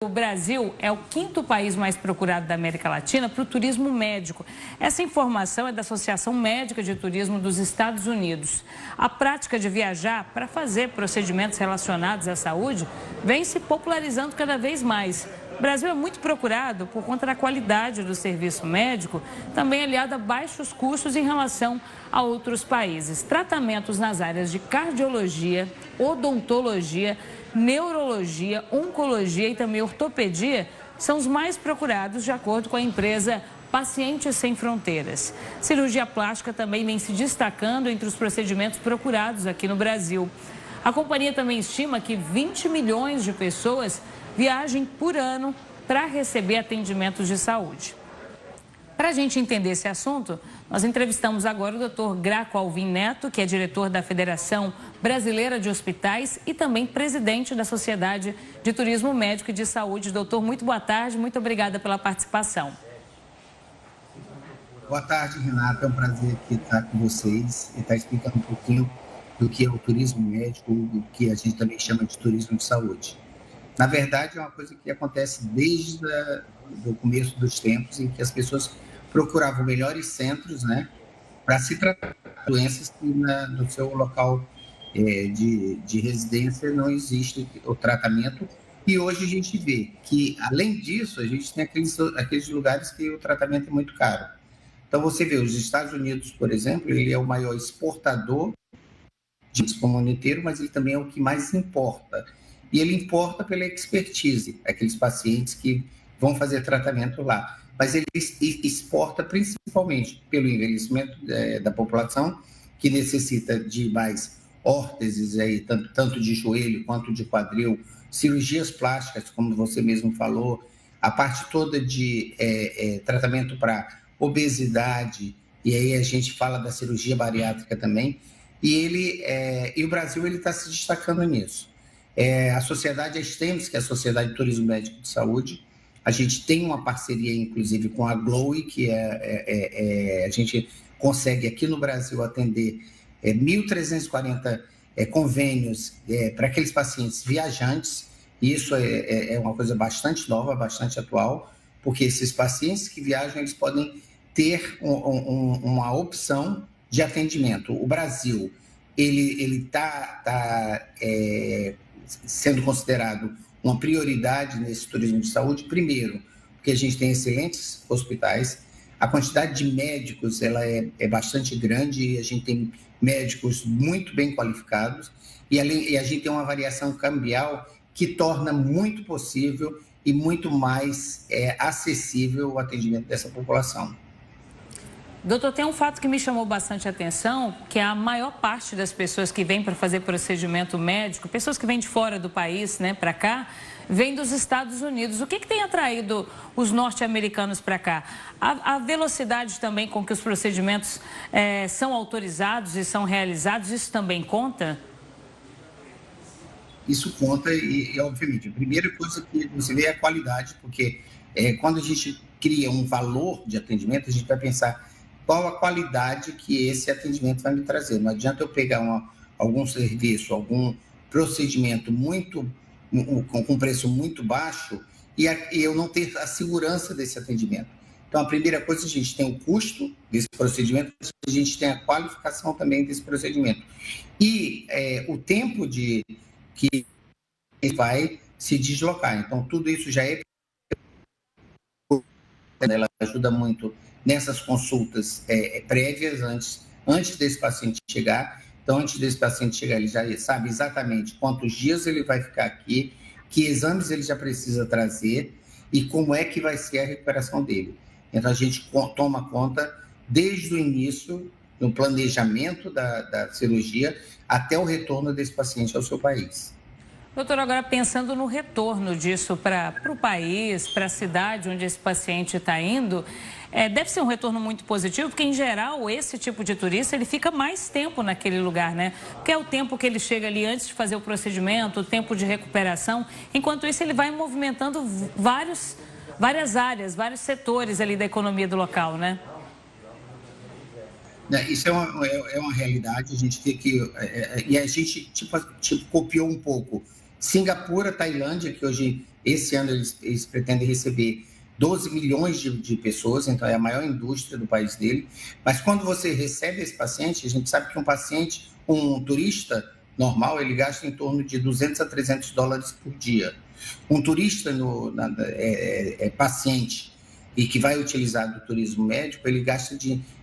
O Brasil é o quinto país mais procurado da América Latina para o turismo médico. Essa informação é da Associação Médica de Turismo dos Estados Unidos. A prática de viajar para fazer procedimentos relacionados à saúde vem se popularizando cada vez mais. O Brasil é muito procurado por conta da qualidade do serviço médico, também aliado a baixos custos em relação a outros países. Tratamentos nas áreas de cardiologia, odontologia, neurologia, oncologia e também ortopedia são os mais procurados, de acordo com a empresa Pacientes Sem Fronteiras. Cirurgia plástica também vem se destacando entre os procedimentos procurados aqui no Brasil. A companhia também estima que 20 milhões de pessoas viajem por ano para receber atendimentos de saúde. Para a gente entender esse assunto, nós entrevistamos agora o Dr. Graco Alvim Neto, que é diretor da Federação Brasileira de Hospitais e também presidente da Sociedade de Turismo Médico e de Saúde. Doutor, muito boa tarde, muito obrigada pela participação. Boa tarde, Renata. É um prazer aqui estar com vocês e estar explicando um pouquinho do que é o turismo médico, do que a gente também chama de turismo de saúde. Na verdade, é uma coisa que acontece desde o começo dos tempos, em que as pessoas procuravam melhores centros, né, para se tratar de doenças que no seu local de residência não existe o tratamento. E hoje a gente vê que, além disso, a gente tem aqueles lugares que o tratamento é muito caro. Então, você vê, os Estados Unidos, por exemplo, ele é o maior exportador de mundo inteiro, mas ele também é o que mais importa. E ele importa pela expertise, aqueles pacientes que vão fazer tratamento lá. Mas ele exporta principalmente pelo envelhecimento da população, que necessita de mais órteses, aí, tanto de joelho quanto de quadril, cirurgias plásticas, como você mesmo falou, a parte toda de tratamento para obesidade, e aí a gente fala da cirurgia bariátrica também, e o Brasil está se destacando nisso. A sociedade Astems, que é a Sociedade de Turismo Médico de Saúde, a gente tem uma parceria, inclusive, com a GLOE, que a gente consegue aqui no Brasil atender 1.340 convênios para aqueles pacientes viajantes. Isso é uma coisa bastante nova, bastante atual, porque esses pacientes que viajam, eles podem ter uma opção de atendimento. O Brasil, ele está sendo considerado uma prioridade nesse turismo de saúde, primeiro, porque a gente tem excelentes hospitais, a quantidade de médicos ela é bastante grande, e a gente tem médicos muito bem qualificados, e a gente tem uma variação cambial que torna muito possível e muito mais acessível o atendimento dessa população. Doutor, tem um fato que me chamou bastante atenção, que a maior parte das pessoas que vêm para fazer procedimento médico, pessoas que vêm de fora do país, né, para cá, vêm dos Estados Unidos. O que tem atraído os norte-americanos para cá? A velocidade também com que os procedimentos são autorizados e são realizados, isso também conta? Isso conta e obviamente, a primeira coisa que você vê é a qualidade, porque quando a gente cria um valor de atendimento, a gente vai pensar qual a qualidade que esse atendimento vai me trazer. Não adianta eu pegar algum serviço, algum procedimento com preço muito baixo e eu não ter a segurança desse atendimento. Então, a primeira coisa, a gente tem o custo desse procedimento, a gente tem a qualificação também desse procedimento. E o tempo que vai se deslocar. Então, tudo isso já ela ajuda muito nessas consultas prévias, antes desse paciente chegar. Então, antes desse paciente chegar, ele já sabe exatamente quantos dias ele vai ficar aqui, que exames ele já precisa trazer e como é que vai ser a recuperação dele. Então, a gente toma conta desde o início, no planejamento da cirurgia, até o retorno desse paciente ao seu país. Doutor, agora pensando no retorno disso para o país, para a cidade onde esse paciente está indo, deve ser um retorno muito positivo, porque, em geral, esse tipo de turista, ele fica mais tempo naquele lugar, né? Porque é o tempo que ele chega ali antes de fazer o procedimento, o tempo de recuperação. Enquanto isso, ele vai movimentando várias áreas, vários setores ali da economia do local, né? Isso é uma realidade, a gente tem que... e a gente, tipo, copiou um pouco Singapura, Tailândia, que hoje, esse ano, eles pretendem receber 12 milhões de pessoas, então é a maior indústria do país dele. Mas quando você recebe esse paciente, a gente sabe que um turista normal, ele gasta em torno de 200 a 300 dólares por dia. Um turista paciente e que vai utilizar do turismo médico, ele gasta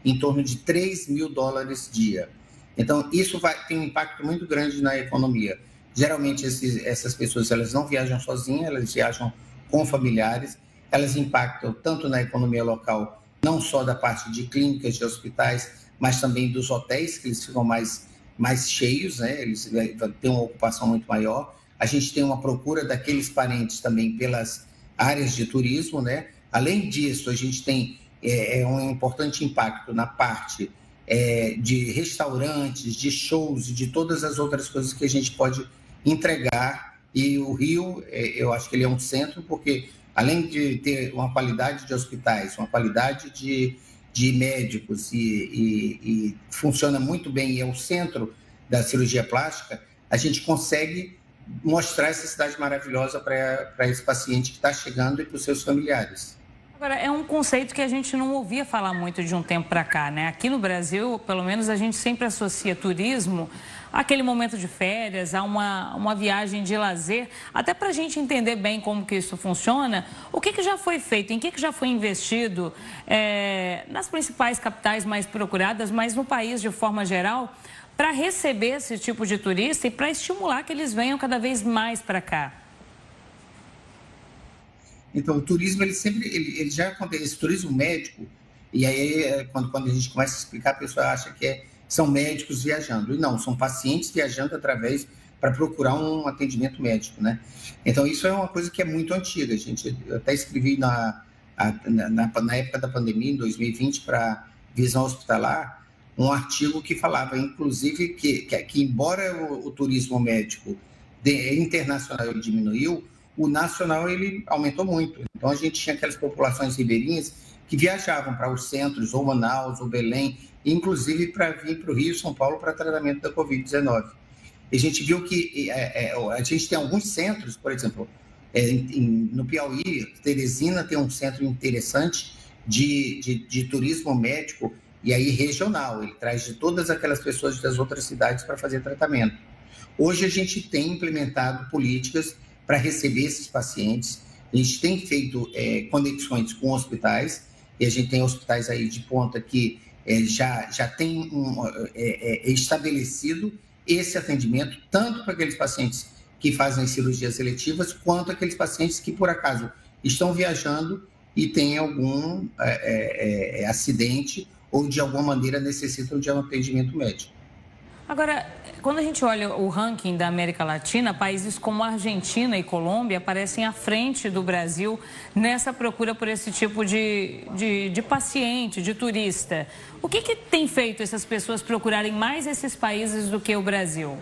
em torno de 3 mil dólares dia. Então, isso tem um impacto muito grande na economia. Geralmente, essas pessoas, elas não viajam sozinhas, elas viajam com familiares, elas impactam tanto na economia local, não só da parte de clínicas, de hospitais, mas também dos hotéis, que eles ficam mais cheios, né? Eles têm uma ocupação muito maior. A gente tem uma procura daqueles parentes também pelas áreas de turismo, né? Além disso, a gente tem um importante impacto na parte de restaurantes, de shows e de todas as outras coisas que a gente pode entregar. E o Rio, eu acho que ele é um centro, porque além de ter uma qualidade de hospitais, uma qualidade de médicos e funciona muito bem e é o centro da cirurgia plástica, a gente consegue mostrar essa cidade maravilhosa para esse paciente que está chegando e para os seus familiares. Agora, é um conceito que a gente não ouvia falar muito de um tempo para cá, né? Aqui no Brasil, pelo menos, a gente sempre associa turismo àquele momento de férias, a uma viagem de lazer. Até para a gente entender bem como que isso funciona, o que já foi feito, em que já foi investido nas principais capitais mais procuradas, mas no país de forma geral, para receber esse tipo de turista e para estimular que eles venham cada vez mais para cá. Então, o turismo, ele já acontece, esse turismo médico, e aí quando a gente começa a explicar, a pessoa acha que são médicos viajando. E não, são pacientes viajando para procurar um atendimento médico, né? Então, isso é uma coisa que é muito antiga. Eu até escrevi na época da pandemia, em 2020, para Visão Hospitalar, um artigo que falava, inclusive, que embora o turismo médico internacional diminuiu, o nacional ele aumentou muito. Então, a gente tinha aquelas populações ribeirinhas que viajavam para os centros, ou Manaus, ou Belém, inclusive para vir para o Rio e São Paulo para tratamento da Covid-19. E a gente viu que a gente tem alguns centros, por exemplo, no Piauí, Teresina tem um centro interessante de turismo médico, e aí regional, ele traz de todas aquelas pessoas das outras cidades para fazer tratamento. Hoje a gente tem implementado políticas para receber esses pacientes. A gente tem feito conexões com hospitais, e a gente tem hospitais aí de ponta que já tem estabelecido esse atendimento, tanto para aqueles pacientes que fazem cirurgias eletivas, quanto aqueles pacientes que, por acaso, estão viajando e têm algum acidente ou, de alguma maneira, necessitam de um atendimento médico. Agora, quando a gente olha o ranking da América Latina, países como Argentina e Colômbia aparecem à frente do Brasil nessa procura por esse tipo de paciente, de turista. O que tem feito essas pessoas procurarem mais esses países do que o Brasil?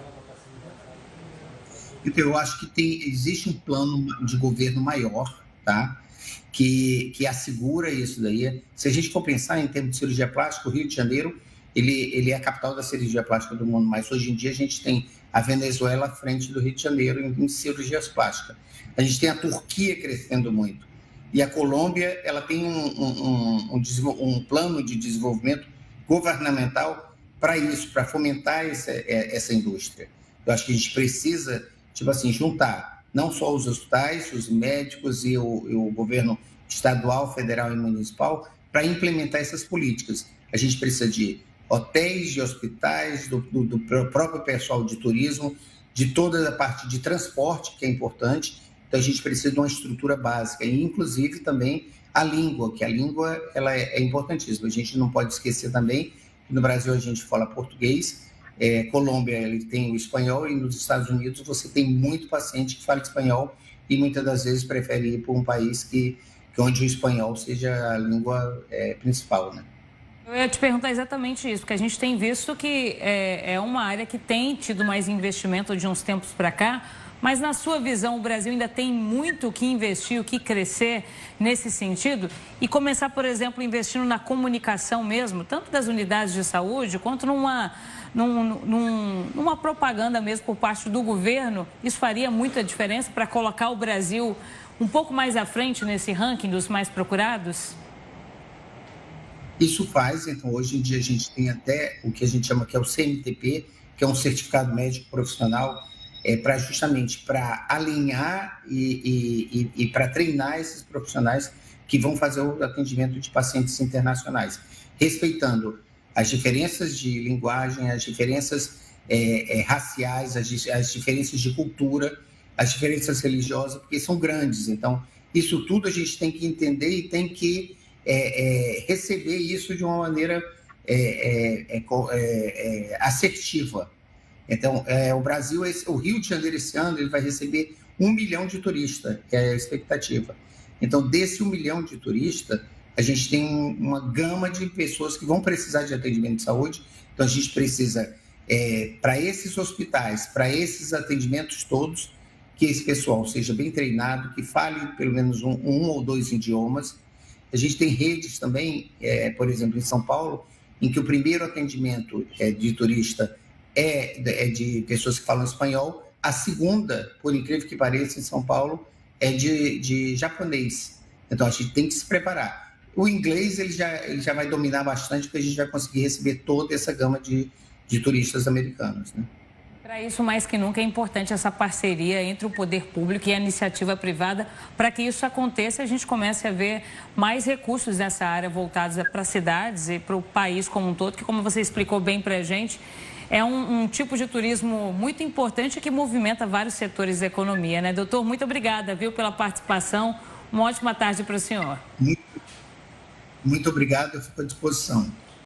Então, eu acho que existe um plano de governo maior, tá? Que assegura isso daí. Se a gente for pensar em termos de cirurgia plástica, o Rio de Janeiro ele é a capital da cirurgia plástica do mundo, mas hoje em dia a gente tem a Venezuela à frente do Rio de Janeiro em cirurgias plásticas. A gente tem a Turquia crescendo muito. E a Colômbia, ela tem um plano de desenvolvimento governamental para isso, para fomentar essa indústria. Eu acho que a gente precisa, juntar não só os hospitais, os médicos e o governo estadual, federal e municipal para implementar essas políticas. A gente precisa de hotéis, de hospitais, do próprio pessoal de turismo, de toda a parte de transporte, que é importante. Então, a gente precisa de uma estrutura básica, e inclusive também a língua, que a língua ela é importantíssima. A gente não pode esquecer também que no Brasil a gente fala português, Colômbia ele tem o espanhol, e nos Estados Unidos você tem muito paciente que fala espanhol e muitas das vezes prefere ir para um país onde o espanhol seja a língua principal, né? Eu ia te perguntar exatamente isso, porque a gente tem visto que é uma área que tem tido mais investimento de uns tempos para cá, Mas, na sua visão, o Brasil ainda tem muito o que investir, o que crescer nesse sentido? E começar, por exemplo, investindo na comunicação mesmo, tanto das unidades de saúde, quanto numa propaganda mesmo por parte do governo. Isso faria muita diferença para colocar o Brasil um pouco mais à frente nesse ranking dos mais procurados? Isso faz, então, hoje em dia a gente tem até o que a gente chama que é o CMTP, que é um certificado médico profissional, justamente para alinhar e para treinar esses profissionais que vão fazer o atendimento de pacientes internacionais, respeitando as diferenças de linguagem, as diferenças raciais, as diferenças de cultura, as diferenças religiosas, porque são grandes. Então, isso tudo a gente tem que entender e tem que receber isso de uma maneira assertiva. Então, o Brasil, o Rio de Janeiro esse ano, ele vai receber 1 milhão de turistas, que é a expectativa. Então, desse 1 milhão de turistas, a gente tem uma gama de pessoas que vão precisar de atendimento de saúde. Então, a gente precisa, para esses hospitais, para esses atendimentos todos, que esse pessoal seja bem treinado, que fale pelo menos um ou dois idiomas. A gente tem redes também, por exemplo, em São Paulo, em que o primeiro atendimento de turista é de pessoas que falam espanhol, a segunda, por incrível que pareça, em São Paulo, é de japonês. Então, a gente tem que se preparar. O inglês ele já vai dominar bastante, porque a gente vai conseguir receber toda essa gama de turistas americanos, né? Para isso, mais que nunca, é importante essa parceria entre o poder público e a iniciativa privada, para que isso aconteça e a gente comece a ver mais recursos nessa área voltados para as cidades e para o país como um todo, que, como você explicou bem para a gente, é um tipo de turismo muito importante que movimenta vários setores da economia, né, doutor? Muito obrigada, viu, pela participação. Uma ótima tarde para o senhor. Muito obrigado, eu fico à disposição.